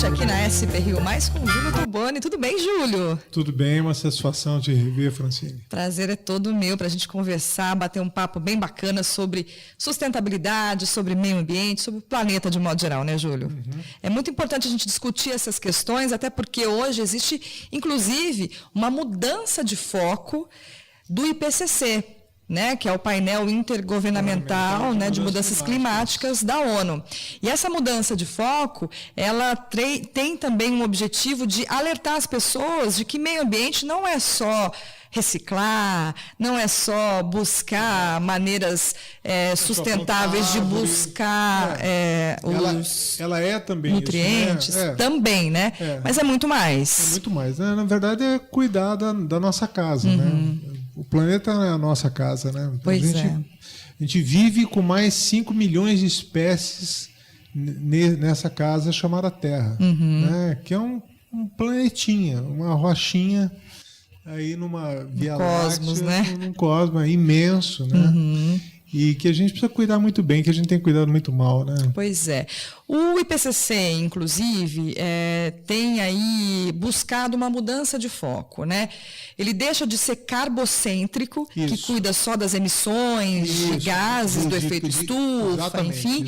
aqui na SP Rio Mais com Júlio Tubani. Tudo bem, Júlio? Tudo bem, uma satisfação te rever, Francine. Prazer é todo meu para a gente conversar, bater um papo bem bacana sobre sustentabilidade, sobre meio ambiente, sobre o planeta de modo geral, né, Júlio? Uhum. É muito importante a gente discutir essas questões, até porque hoje existe, inclusive, uma mudança de foco do IPCC, né, que é o painel intergovernamental, né, de mudanças climáticas da ONU. E essa mudança de foco, ela tem também um objetivo de alertar as pessoas de que meio ambiente não é só reciclar, não é só buscar maneiras sustentáveis de buscar ela é também nutrientes, isso, né? Também, né? Mas é muito mais. É muito mais. Na verdade, é cuidar da nossa casa, né? O planeta é a nossa casa, né? Pois a gente vive com mais 5 milhões de espécies nessa casa chamada Terra, né? Que é um planetinha, uma rochinha aí numa Via Cosmos, Láctea, né? num cosmos imenso, né? E que a gente precisa cuidar muito bem, que a gente tem cuidado muito mal, né? Pois é. O IPCC, inclusive, tem aí buscado uma mudança de foco, né? Ele deixa de ser carbocêntrico, que cuida só das emissões de gases do efeito estufa, enfim,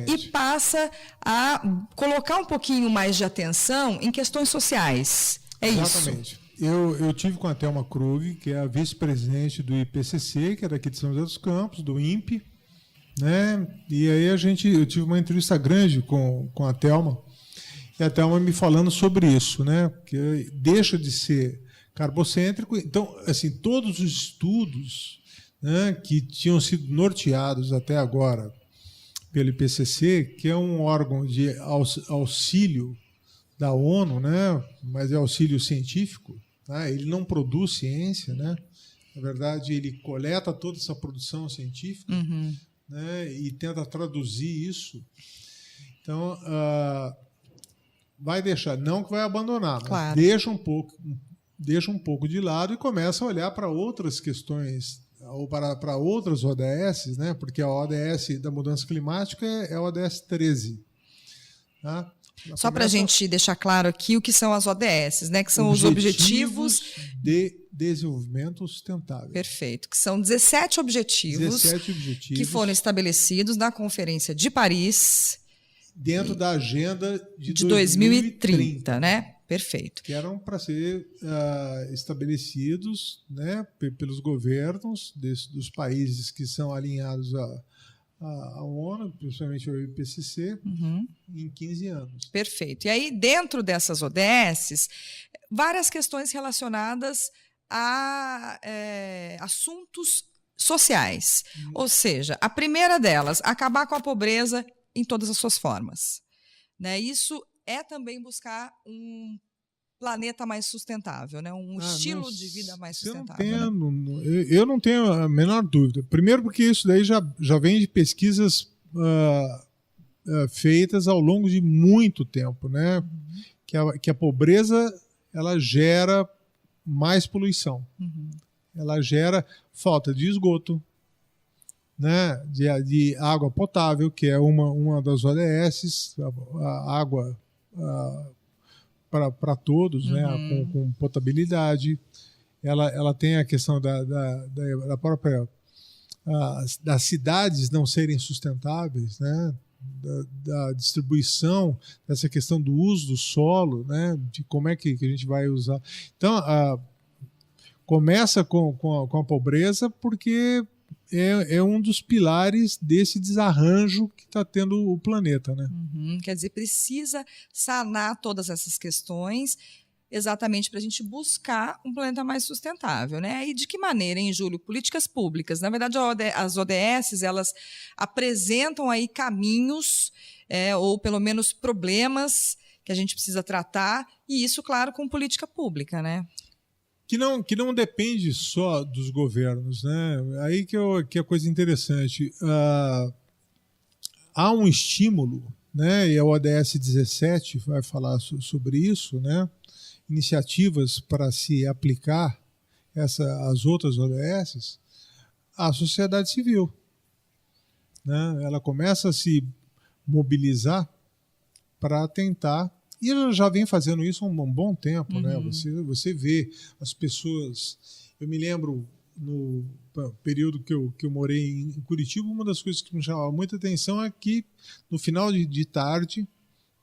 e passa a colocar um pouquinho mais de atenção em questões sociais. Exatamente. Isso. Eu tive com a Thelma Krug, que é a vice-presidente do IPCC, que é daqui de São José dos Campos, do INPE, né? E aí eu tive uma entrevista grande com a Thelma, e a Thelma me falando sobre isso, né? Que deixa de ser carbocêntrico. Então, assim, todos os estudos, né, que tinham sido norteados até agora pelo IPCC, que é um órgão de auxílio da ONU, né? Mas é auxílio científico. Ele não produz ciência, né? Na verdade, ele coleta toda essa produção científica, né? E tenta traduzir isso. Então, vai deixar, não que vai abandonar, mas deixa um pouco de lado e começa a olhar para outras questões, ou para outras ODS, né? Porque a ODS da mudança climática é a ODS 13. Tá? Só para a gente deixar claro aqui o que são as ODS, né? Que são os Objetivos de Desenvolvimento Sustentável. Perfeito. Que são 17 objetivos que foram estabelecidos na Conferência de Paris. Dentro da Agenda de 2030, né? Perfeito. Que eram para ser estabelecidos, né, pelos governos dos países que são alinhados a ONU, principalmente o IPCC, em 15 anos. Perfeito. E aí, dentro dessas ODSs, várias questões relacionadas a assuntos sociais. Ou seja, a primeira delas, acabar com a pobreza em todas as suas formas. Né? Isso é também buscar um planeta mais sustentável, né? Um estilo de vida mais sustentável. Eu não tenho a menor dúvida. Primeiro porque isso daí já vem de pesquisas feitas ao longo de muito tempo, né? Que a pobreza ela gera mais poluição. Ela gera falta de esgoto, né? De água potável, que é uma das ODS, a água para todos, né, com potabilidade. Ela tem a questão da própria das cidades não serem sustentáveis, né, da distribuição, dessa questão do uso do solo, né, de como é que a gente vai usar. Então, começa com a pobreza porque é um dos pilares desse desarranjo que está tendo o planeta, né? Quer dizer, precisa sanar todas essas questões exatamente para a gente buscar um planeta mais sustentável, né? E de que maneira, hein, Júlio? Políticas públicas. Na verdade, as ODSs, elas apresentam aí caminhos, ou pelo menos problemas que a gente precisa tratar, e isso, claro, com política pública, né? Que não depende só dos governos, né? Aí que é a coisa interessante. Há um estímulo, né? E a ODS 17 vai falar sobre isso, né? Iniciativas para se aplicar as outras ODS à sociedade civil, né? Ela começa a se mobilizar para tentar E ela já vem fazendo isso há um bom tempo, né? Uhum. Você vê as pessoas... Eu me lembro, no período que eu morei em Curitiba, uma das coisas que me chamava muita atenção é que no final de tarde,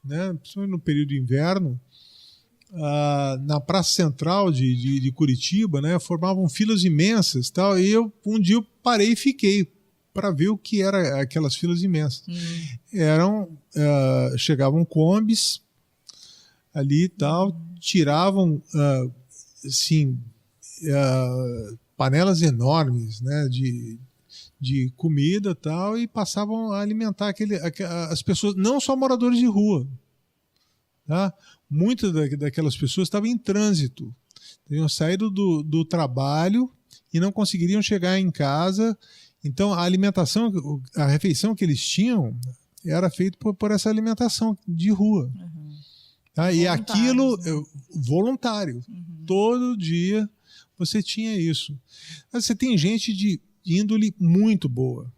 né, principalmente no período de inverno, na praça central de Curitiba, né, formavam filas imensas, tal, e um dia eu parei e fiquei para ver o que era aquelas filas imensas. Chegavam combis ali e tal, tiravam assim, panelas enormes, né, de comida e tal, e passavam a alimentar as pessoas, não só moradores de rua. Tá? Muitas daquelas pessoas estavam em trânsito, teriam saído do trabalho e não conseguiriam chegar em casa. Então, a refeição que eles tinham era feita por essa alimentação de rua. Uhum. Tá? E aquilo, né? voluntário. Uhum. Todo dia você tinha isso. Mas você tem gente de índole muito boa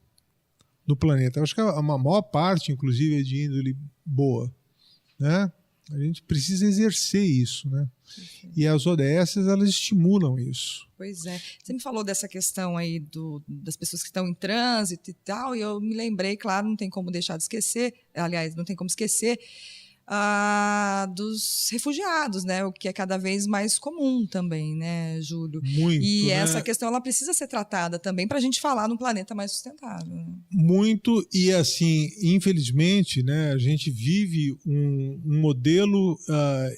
no planeta. Eu acho que a maior parte, inclusive, é de índole boa. Né? A gente precisa exercer isso, né? E as ODS, elas estimulam isso. Pois é. Você me falou dessa questão aí das pessoas que estão em trânsito e tal, e eu me lembrei, claro, não tem como deixar de esquecer, aliás, não tem como esquecer, dos refugiados, né? O que é cada vez mais comum também, né, Júlio? Muito, e né? essa questão ela precisa ser tratada também para a gente falar num planeta mais sustentável. Né? Muito, e assim, infelizmente, né, a gente vive um modelo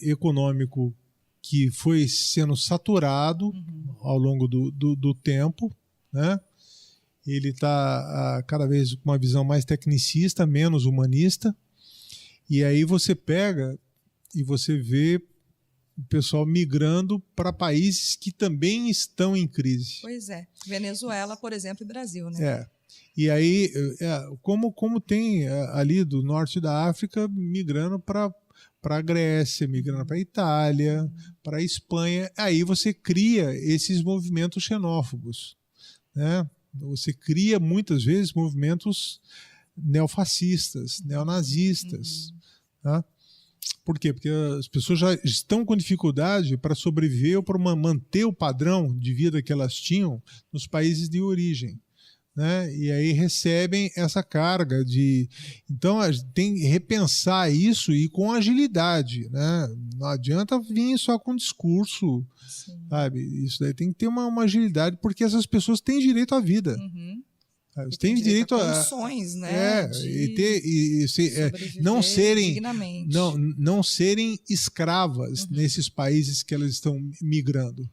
econômico que foi sendo saturado ao longo do tempo, né? Ele está cada vez com uma visão mais tecnicista, menos humanista. E aí você pega e você vê o pessoal migrando para países que também estão em crise. Pois é. Venezuela, por exemplo, e Brasil, né? E aí, como tem ali do norte da África migrando para a Grécia, migrando para a Itália, para a Espanha, aí você cria esses movimentos xenófobos. Né? Você cria, muitas vezes, movimentos neofascistas, neonazistas. Tá? Por quê? Porque as pessoas já estão com dificuldade para sobreviver ou para manter o padrão de vida que elas tinham nos países de origem. Né? E aí recebem essa carga de... Então, a gente tem que repensar isso e com agilidade. Né? Não adianta vir só com discurso. Sabe? Isso daí tem que ter uma agilidade, porque essas pessoas têm direito à vida. Uhum. Eles têm direito a condições, né? Não serem escravas nesses países que elas estão migrando.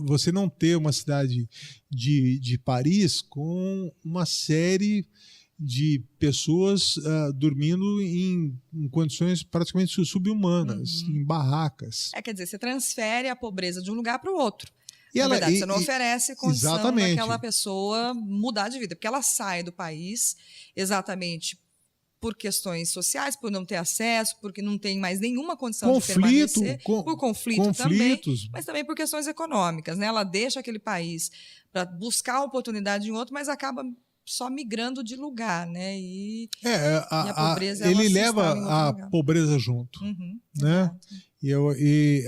Você não ter uma cidade de Paris com uma série de pessoas dormindo em condições praticamente subhumanas, em barracas. Quer dizer, você transfere a pobreza de um lugar para o outro. E Na verdade, você não oferece condição exatamente. daquela pessoa mudar de vida, porque ela sai do país exatamente por questões sociais, por não ter acesso, porque não tem mais nenhuma condição de permanecer, por conflitos também, mas também por questões econômicas. Né? Ela deixa aquele país para buscar oportunidade em outro, mas acaba só migrando de lugar. Né? E a pobreza ele leva a pobreza junto. Né? E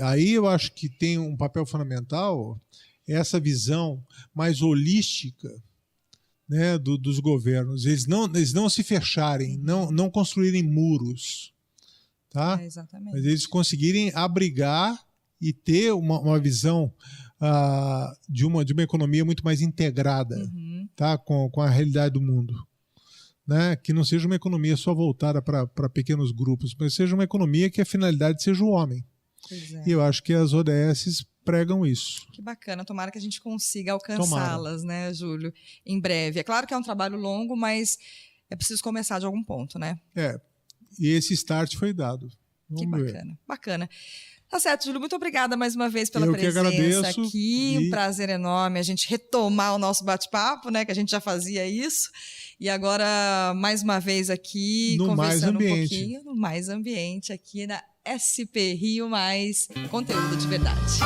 aí eu acho que tem um papel fundamental essa visão mais holística, né, dos governos. Eles não se fecharem, não construírem muros. Tá? Exatamente. Mas eles conseguirem abrigar e ter uma visão de uma economia muito mais integrada, tá, com a realidade do mundo. Né? Que não seja uma economia só voltada para pequenos grupos, mas seja uma economia que a finalidade seja o homem. E eu acho que as ODS pregam isso. Que bacana, tomara que a gente consiga alcançá-las, né, Júlio, em breve. É claro que é um trabalho longo, mas é preciso começar de algum ponto, né? E esse start foi dado. Vamos ver. Bacana. Tá certo, Júlio, muito obrigada mais uma vez pela presença agradeço, aqui. Um prazer enorme a gente retomar o nosso bate-papo, né, que a gente já fazia isso. E agora, mais uma vez aqui, conversando um pouquinho no Mais Ambiente, aqui na SP Rio Mais, conteúdo de verdade.